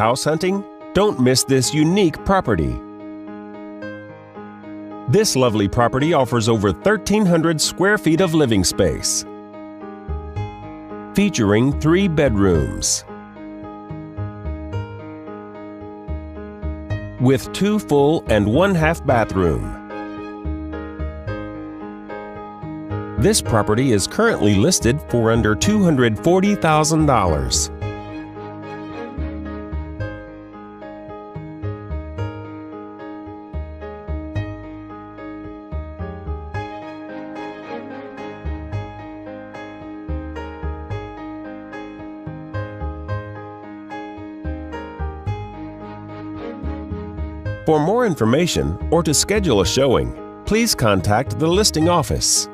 House hunting? Don't miss this unique property. This lovely property offers over 1,300 square feet of living space, featuring 3 bedrooms with 2 full and 1 half bathroom. This property is currently listed for under $240,000. For more information or to schedule a showing, please contact the listing office.